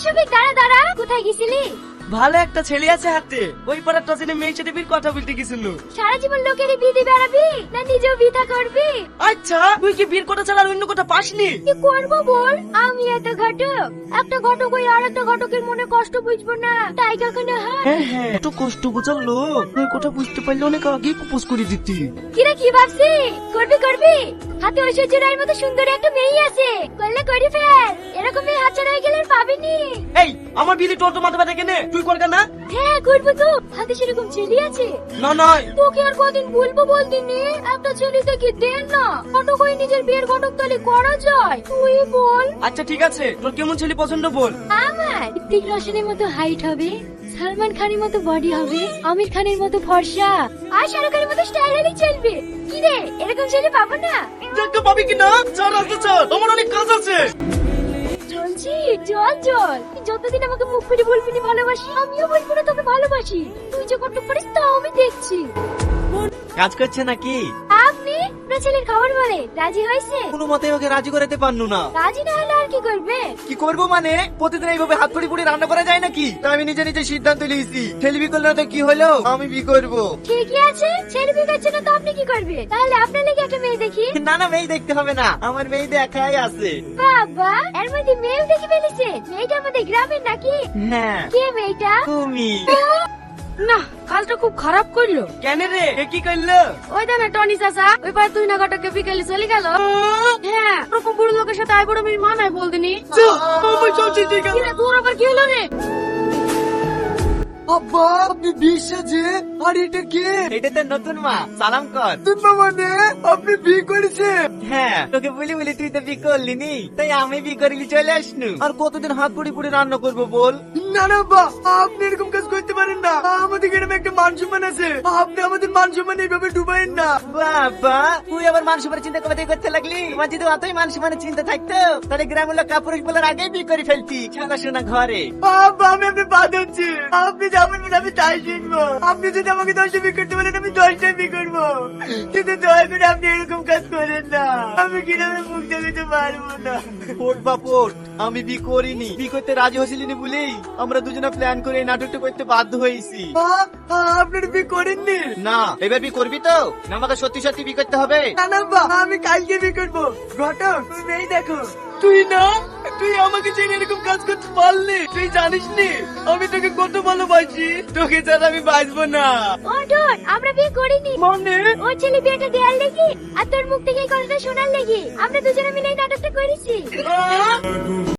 শফিক দাঁড়া দাঁড়া, কোথায় গেছিলি? ভালো একটা ছেলে আছে হাতে, ওই পাড়ার টসিনে মেয়ের সাথে বিয়ের কথা বলতে গেছিল। সারা জীবন লোকেরই বিয়ে দিয়ে বেড়াবি না নিজেও বিয়ে করবি? আচ্ছা তুই কি বিয়ের কথা ছাড়া আর অন্য কথা পাসনি? কি করবো বল, আমি এত ঘটক, একটা ঘটক ওই আর একটা ঘটকের মনে কষ্ট বুঝবো না, তাই কখনো হয়? হ্যাঁ একটু কষ্ট বোঝার লোক, ওই কথা বুঝতে পারলে অনেক আগেই প্রপোজ করে দিতি। কিরা কি ভাবছি করবি করবি? হাতে ঐশ্বর্য রায়ের মতো সুন্দর একটা মেয়ে আছে, করলে করি ফেল। এরকম মেয়ে হাতছাড়া হয়ে গেলে আর পাবিনি। এই আমার বিয়ে তোর তো মাথা ব্যথা কেনে, তুই করগা না? হ্যাঁ করবো তো, হাতে সেরকম ছেলে আছে। না নয় তোকে আর কদিন বলবো বলদিনি, একটা ছেলে দেখে দেন না, ঘটক হয়ে নিজের বিয়ের ঘটক তালি করা যায়, তুই বল। আচ্ছা ঠিক আছে, তোর কেমন ছেলে পছন্দ বল। আমার ঋতিক রোশনের মতো হাইট হবে, সালমান খানের মতো বডি হবে, আমির খানের মতো ফর্সা, আর শাহরুখ খানের মতো স্টাইল হলেই চলবে। কি রে এরকম ছেলে পাবো না? দেখতে পাবি কিনা? চল আসতে চল, আমার অনেক কাজ আছে। চলছি চল চল, তুই যতদিন আমাকে মুখ ফিরে বলবি না ভালোবাসি, আমিও বলবো না তোকে ভালোবাসি। তুই যে কত পারিস তাও আমি দেখছি। কাজ করছে নাকি? আপনি আপনার ছেলের খবর বলে রাজি হয়েছে? কোনো মতে ওকে রাজি করাতে পারনু না। রাজি না হলে আর কি করবে? কি করবো মানে, প্রতিদিন এইভাবে হাত কড়ি পুড়ে রান্না করা যায় নাকি? তা আমি নিজে নিজে সিদ্ধান্ত নিয়েছি, ছেলে বি করলে না তো কি হলো, আমি বি করবো। ঠিকই আছে, ছেলে বিয়ে করছে না তো আপনি কি করবে? তাহলে আপনার লেগে একটা মেয়ে দেখি। না না, মেয়ে দেখতে হবে না, আমার মেয়ে দেখাই আছে। বাবা এর মধ্যে মেয়েও দেখে ফেলেছে, মেয়েটা আমাদের গ্রামের নাকি? হ্যাঁ কে মেয়েটা? তুমি। না কাজটা খুব খারাপ করলো। কেন রে, এ কি করলো? ওই দানা টনি চাচা, ওই পার তুই না ঘটকে বিকেলে চলে গেল। হ্যাঁ ওরকম বুড়ো লোকের সাথে আই বড় মেয়ে মানায় বলদিনি। আমার সব ঠিক আছে। কিরে তোর আবার কি হলো রে? আব্বা আপনি বিয়ে সাজে, আর এটা কে? এটা তো নতুন মা, সালাম কর। তুমি মানে আপনি বিয়ে করেছেন? হ্যাঁ তোকে বলি বলি তুই তো বি করলি নি, তাই আমি বি করিলি চলে আসনু। আর কতদিন হাত কড়ি পুড়ে রান্না করবো বল? না না বা, আপনি এরকম কাজ করতে পারেন না, আমাদের গ্রামে একটা মান সম্মান আছে, আপনি আমাদের মান সম্মান এইভাবে ডুবাইন না। বাবা তুই আবার মান সম্মানের চিন্তা করতে লাগলি? তোমার যদি অতই মান সম্মানের চিন্তা থাকতো তাহলে গ্রামের লোক কাপুরুষ বলার আগেই বি করে ফেলতি শোনা ঘরে। আব্বা আমি আপনি বাদ হচ্ছি, আপনি যাবেন বলে আমি তাই শিখবো। আপনি যদি আমাকে 10টা বিয়ে করতে বলেন আমি 10টা বিয়ে করবো, কিন্তু দয়া করে আপনি এরকম কাজ করেন না, আমি কিভাবে মুখ দেখাতে পারবো না। পোট বা পোট, আমি বি করিনি, বি করতে রাজি হয়েছিলিনি বলেই আমরা দুজনে প্ল্যান করে এই নাটকটা করতে বাধ্য হয়েছি। আপনার বিয়ে করেননি? না এবার বি করবি তো না, আমাকে সত্যি সত্যি বি করতে হবে। না না বা, আমি কালকে বিয়ে করবো। ঘটক তুমি এই দেখো, তুই না, তুই আমাকে ছেড়ে এরকম কাজ করতে পারলি? তুই জানিস নি আমি তোকে কত ভালোবাসি, তোকে ছাড়া আমি বাঁচবো না। ও ডন আমরা বিয়ে করিনি, মানে ও ছেলে বিয়েটা দেয়ার লেগে আর তোর মুখ থেকে এই কথাটা শোনার লেগে আমরা দুজনে মিলে এই নাটকটা করেছি।